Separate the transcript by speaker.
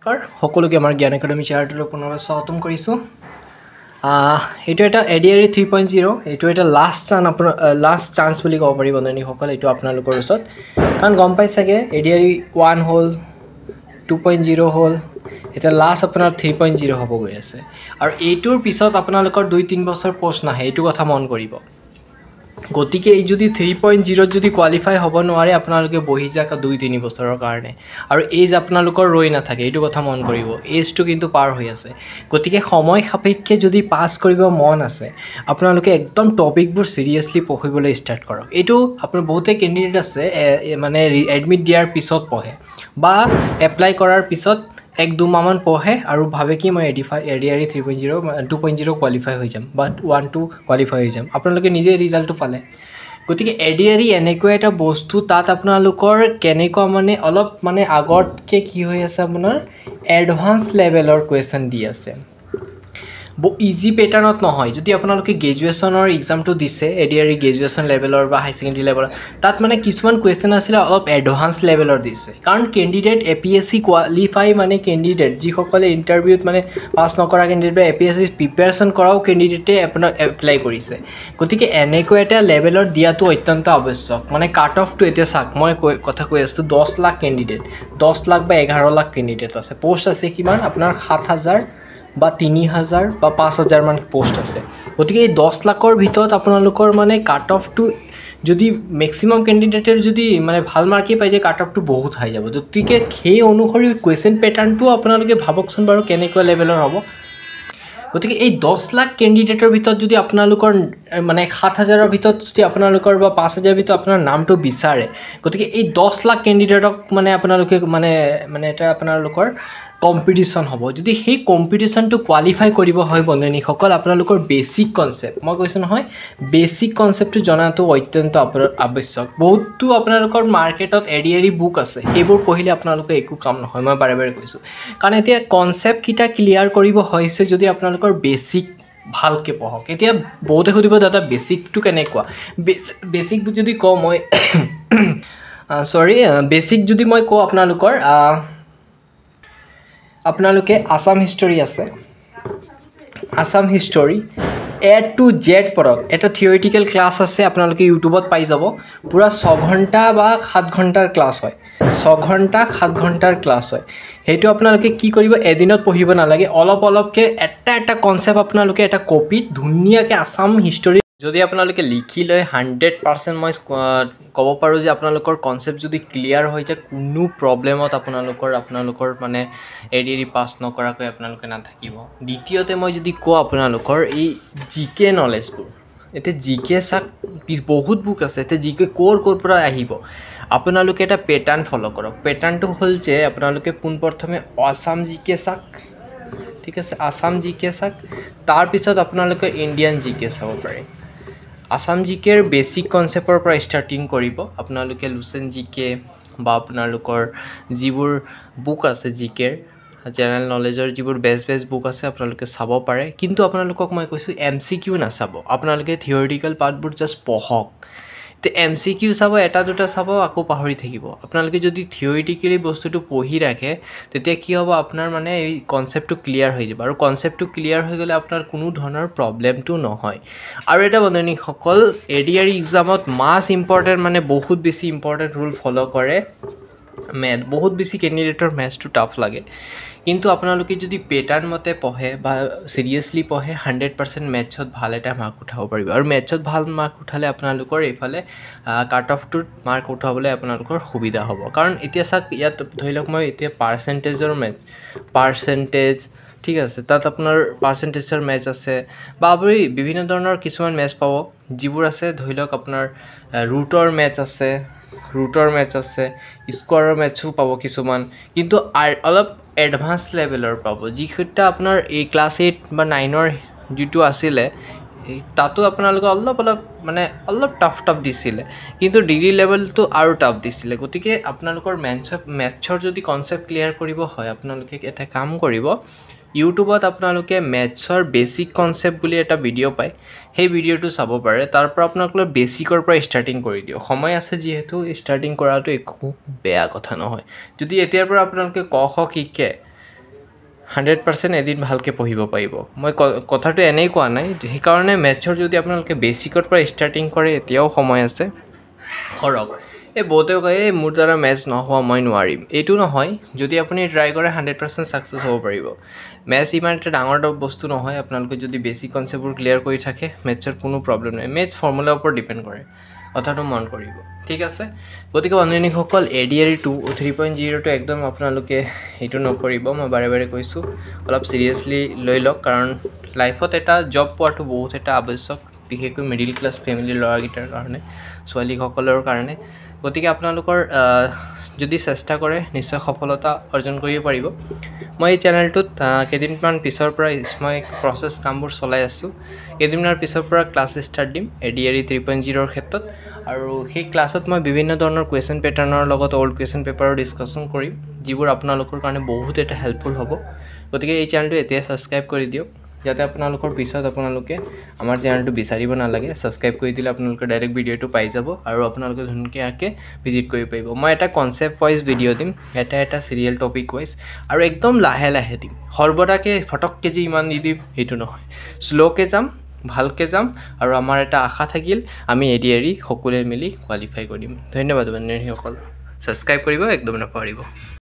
Speaker 1: সকলোকে আমাৰ জ্ঞান একাডেমি চেনেলটোলৈ পুনৰবাৰ স্বাগতম কৰিছোঁ। এইটো এটা ADRE 3.0, এইটো এটা লাষ্ট চান্স বুলি ক'ব পাৰি বন্ধুসকল, এইটো আপোনালোকৰ ওচৰত। কাৰণ গম পাই চাগে ADRE 1 হ'ল, 2.0 হ'ল, এতিয়া লাষ্ট আপোনাৰ 3.0 হ'ব গৈ আছে। আৰু এইটোৰ পিছত আপোনালোকৰ 2-3 বছৰ পোষ্ট নাহে, এইটো কথা মন কৰিব। গতিকে এই যদি 3.0 যদি কোৱালিফাই হ'ব নোৱাৰে, আপোনালোকে বহি যাওক 2-3 বছৰৰ কাৰণে। আৰু এজ আপোনালোকৰ ৰৈ নাথাকে, এইটো কথা মন কৰিব। এজটো কিন্তু পাৰ হৈ আছে। গতিকে সময় সাপেক্ষে যদি পাছ কৰিব মন আছে, আপোনালোকে একদম টপিকবোৰ চিৰিয়াছলি পঢ়িবলৈ ষ্টাৰ্ট কৰক। এইটো আপোনাৰ বহুতে কেণ্ডিডেট আছে মানে এডমিট দিয়াৰ পিছত পঢ়ে বা এপ্লাই কৰাৰ পিছত 1-2 মাহমান পঢ়ে আৰু ভাবে কি মই ADRE 3.0 2.0 কোৱালিফাই হৈ যাম বা 1-2 কোৱালিফাই হৈ যাম। আপোনালোকে নিজে ৰিজাল্টটো পালে। গতিকে ADRE এনেকুৱা এটা বস্তু, তাত আপোনালোকৰ কেনেকুৱা মানে অলপ মানে আগতকৈ কি হৈ আছে, আপোনাৰ এডভান্স লেভেলৰ কুৱেশ্যন দি আছে। ইজি পেটাৰ্ণত নহয়। যদি আপোনালোকে গ্ৰেজুৱেশ্যনৰ এক্সামটো দিছে, ADRE গ্ৰেজুৱেশ্যন লেভেলৰ বা হাই ছেকেণ্ডেৰী লেভেলৰ, তাত মানে কিছুমান কুৱেশ্যন আছিলে অলপ এডভান্স লেভেলৰ দিছে। কাৰণ কেণ্ডিডেট APSC কোৱালিফাই মানে কেণ্ডিডেট যিসকলে ইণ্টাৰভিউত মানে পাছ নকৰা কেণ্ডিডেট বা APSC প্ৰিপেৰেশ্যন কৰাও কেণ্ডিডেটে আপোনাৰ এপ্লাই কৰিছে। গতিকে এনেকুৱা এটা লেভেলত দিয়াটো অত্যন্ত আৱশ্যক। মানে কাট অফটো এতিয়া চাওক, মই কথা কৈ আছোঁ 10 লাখ কেণ্ডিডেট, 10 লাখ বা 11 লাখ কেণ্ডিডেট আছে। পোষ্ট আছে কিমান আপোনাৰ 7,000 বা 3,000 বা 5,000 মান পোষ্ট আছে। গতিকে এই 10 লাখৰ ভিতৰত আপোনালোকৰ মানে কাট অফটো যদি মেক্সিমাম কেণ্ডিডেটেৰ যদি মানে ভাল মাৰ্কেই পাই যায়, কাট অফটো বহুত হাই যাব। গতিকে সেই অনুসৰি কুৱেশ্যন পেটাৰ্ণটো আপোনালোকে ভাবকচোন বাৰু কেনেকুৱা লেভেলৰ হ'ব। গতিকে এই 10 লাখ কেণ্ডিডেটৰ ভিতৰত যদি আপোনালোকৰ মানে 7,000ৰ ভিতৰত যদি আপোনালোকৰ বা 5,000ৰ ভিতৰত আপোনাৰ নামটো বিচাৰে, গতিকে এই 10 লাখ কেণ্ডিডেটক মানে আপোনালোকে মানে এটা আপোনালোকৰ কম্পিটিশ্যন হ'ব। যদি সেই কম্পিটিশ্যনটো কোৱালিফাই কৰিব হয় বন্ধুসকল, আপোনালোকৰ বেচিক কনচেপ্ট, মই কৈছোঁ নহয়, বেচিক কনচেপ্টটো জনাটো অত্যন্ত আৱশ্যক। বহুতো আপোনালোকৰ মাৰ্কেটত ADRE বুক আছে, সেইবোৰ পঢ়িলে আপোনালোকৰ একো কাম নহয়, মই বাৰে বাৰে কৈছোঁ। কাৰণ এতিয়া কনচেপ্টকেইটা ক্লিয়াৰ কৰিব হৈছে যদি আপোনালোকৰ বেচিক ভালকৈ পঢ়ক। এতিয়া বহুতে সুধিব দাদা বেচিকটো কেনেকুৱা। বেচিক যদি কওঁ মই বেচিক যদি মই কওঁ আপোনালোকে আছাম হিষ্টৰী আছে, Assam history A to Z পঢ়ক। এটা থিয়ৰিটিকেল ক্লাছ আছে, আপোনালোকে ইউটিউবত পাই যাব। পূৰা 6 ঘণ্টা বা 7 ঘণ্টাৰ ক্লাছ হয়, 6 ঘণ্টা 7 ঘণ্টাৰ ক্লাছ হয়। সেইটো আপোনালোকে কি কৰিব, এদিনত পঢ়িব নালাগে, অলপকৈ এটা কনচেপ্ট আপোনালোকে এটা কপিত ধুনীয়াকৈ আছাম হিষ্টৰী যদি আপোনালোকে লিখি লয়, 100% মই ক'ব পাৰোঁ যে আপোনালোকৰ কনচেপ্ট যদি ক্লিয়াৰ হৈ যায়, কোনো প্ৰব্লেমত আপোনালোকৰ মানে ADRE পাছ নকৰাকৈ আপোনালোকে নাথাকিব। দ্বিতীয়তে মই যদি কওঁ আপোনালোকৰ এই GK নলেজবোৰ, এতিয়া GK চাওক, বহুত বুক আছে। এতিয়া GK ক'ৰ পৰা আহিব, আপোনালোকে এটা পেটাৰ্ণ ফ'ল' কৰক। পেটাৰ্ণটো হ'ল যে আপোনালোকে পোনপ্ৰথমে আছাম GK চাওক, ঠিক আছে, আছাম GK চাওক, তাৰপিছত আপোনালোকে ইণ্ডিয়ান GK চাব পাৰে। আছাম GKৰ বেচিক কনচেপ্টৰ পৰা ষ্টাৰ্টিং কৰিব আপোনালোকে, লুচেন GK বা আপোনালোকৰ যিবোৰ বুক আছে GKৰ জেনেৰেল নলেজৰ যিবোৰ বেষ্ট বুক আছে আপোনালোকে চাব পাৰে। কিন্তু আপোনালোকক মই কৈছোঁ MCQ নাচাব, আপোনালোকে থিয়ৰিটিকেল পাৰ্টবোৰ জাষ্ট পঢ়ক। এতিয়া MCQ চাব, এটা দুটা চাব, আকৌ পাহৰি থাকিব। আপোনালোকে যদি থিয়ৰিটিকেলি বস্তুটো পঢ়ি ৰাখে, তেতিয়া কি হ'ব, আপোনাৰ মানে এই কনচেপ্টটো ক্লিয়াৰ হৈ যাব। আৰু কনচেপ্টটো ক্লিয়াৰ হৈ গ'লে আপোনাৰ কোনো ধৰণৰ প্ৰব্লেমটো নহয়। আৰু এটা বন্ধুসকল, ADRE এক্সামত মাষ্ট ইম্পৰ্টেণ্ট মানে বহুত বেছি ইম্পৰ্টেণ্ট ৰুল ফ'ল' কৰে মেথ। বহুত বেছি কেণ্ডিডেটৰ মেথছটো টাফ লাগে, কিন্তু আপোনালোকে যদি পেটাৰ্ণ মতে পঢ়ে বা চিৰিয়াছলি পঢ়ে, 100% মেথছত ভাল এটা মাৰ্ক উঠাব পাৰিব। আৰু মেথছত ভাল মাৰ্ক উঠালে আপোনালোকৰ এইফালে কাট অফটোত মাৰ্ক উঠাবলৈ আপোনালোকৰ সুবিধা হ'ব। কাৰণ এতিয়া চাওক, ইয়াত ধৰি লওক মই এতিয়া পাৰ্চেণ্টেজৰ পাৰ্চেণ্টেজ, ঠিক আছে, তাত আপোনাৰ পাৰ্চেণ্টেজৰ মেথছ আছে বা আপুনি বিভিন্ন ধৰণৰ কিছুমান মেথছ পাব, যিবোৰ আছে ধৰি লওক আপোনাৰ ৰুটৰ মেথছ আছে, স্কোৱাৰৰ মেথছো পাব কিছুমান, কিন্তু অলপ এডভান্স লেভেলৰ পাব, যিকেইটা আপোনাৰ এই ক্লাছ 8 বা 9ৰ যিটো আছিলে, তাতো আপোনালোকে অলপ টাফ দিছিলে, কিন্তু ডিগ্ৰী লেভেলটো আৰু টাফ দিছিলে। গতিকে আপোনালোকৰ মেথছৰ যদি কনচেপ্ট ক্লিয়াৰ কৰিব হয়, আপোনালোকে এটা কাম কৰিব, ইউটিউবত আপোনালোকে মেথছৰ বেচিক কনচেপ্ট বুলি এটা ভিডিঅ' পায়, সেই ভিডিঅ'টো চাব পাৰে। তাৰ পৰা আপোনালোকৰ বেচিকৰ পৰা ষ্টাৰ্টিং কৰি দিয়ক। সময় আছে যিহেতু, ষ্টাৰ্টিং কৰাটো একো বেয়া কথা নহয়। যদি এতিয়াৰ পৰা আপোনালোকে ক খ শিকে, 100% এদিন ভালকৈ পঢ়িব পাৰিব মই কথাটো এনেই কোৱা নাই সেইকাৰণে মেথছৰ যদি আপোনালোকে বেছিকৰ পৰা ষ্টাৰ্টিং কৰে এতিয়াও সময় আছে কৰক এই বহুতে কয় এই মোৰ দ্বাৰা মেথছ নোহোৱা মই নোৱাৰিম এইটো নহয় যদি আপুনি ট্ৰাই কৰে 100% ছাকচেছ হ'ব পাৰিব মেথছ ইমান এটা ডাঙৰ বস্তু নহয় আপোনালোকে যদি বেছিক কনচেপ্টবোৰ ক্লিয়াৰ কৰি থাকে মেথছৰ কোনো প্ৰব্লেম নাই মেথছ ফৰ্মুলাৰ ওপৰত ডিপেণ্ড কৰে কথাটো মন কৰিব ঠিক আছে গতিকে বন্ধুসকল ADRE 3.0টো একদম আপোনালোকে এইটো নকৰিব মই বাৰে বাৰে কৈছোঁ অলপ চিৰিয়াছলি লৈ লওক কাৰণ লাইফত এটা জব পোৱাটো বহুত এটা আৱশ্যক বিশেষকৈ মিডিল ক্লাছ ফেমিলিৰ ল'ৰাকেইটাৰ কাৰণে ছোৱালীসকলৰ কাৰণে গতিকে আপোনালোকৰ যদি চেষ্টা কৰে নিশ্চয় সফলতা অৰ্জন কৰিব পাৰিব মই এই চেনেলটোত কেইদিনমান পিছৰ পৰা মই প্ৰচেছ কামবোৰ চলাই আছোঁ কেইদিনমানৰ পিছৰ পৰা ক্লাছ ষ্টাৰ্ট দিম ADRE 3.0ৰ ক্ষেত্ৰত আৰু সেই ক্লাছত মই বিভিন্ন ধৰণৰ কুৱেশ্যন পেটাৰ্নৰ লগত অল্ড কুৱেশ্যন পেপাৰৰ ডিছকাশ্যন কৰিম যিবোৰ আপোনালোকৰ কাৰণে বহুত এটা হেল্পফুল হ'ব গতিকে এই চেনেলটো এতিয়া ছাবস্ক্ৰাইব কৰি দিয়ক যাতে আপোনালোকৰ পিছত আপোনালোকে আমাৰ চেনেলটো বিচাৰিব নালাগে ছাবস্ক্ৰাইব কৰি দিলে আপোনালোকে ডাইৰেক্ট ভিডিঅ'টো পাই যাব আৰু আপোনালোকে ধুনীয়াকৈ ভিজিট কৰিব পাৰিব মই এটা কনচেপ্ট ৱাইজ ভিডিঅ' দিম এটা চিৰিয়েল টপিক ৱাইজ আৰু একদম লাহে লাহে দিম সৰ্বদাকৈ ফটককৈ যে ইমান দি দিম সেইটো নহয় শ্ল'কৈ যাম ভালকৈ যাম আৰু আমাৰ এটা আশা থাকিল আমি ADRE সকলোৱে মিলি কোৱালিফাই কৰিম ধন্যবাদ বন্ধুসকল ছাবস্ক্ৰাইব কৰিব একদম নাপাহৰিব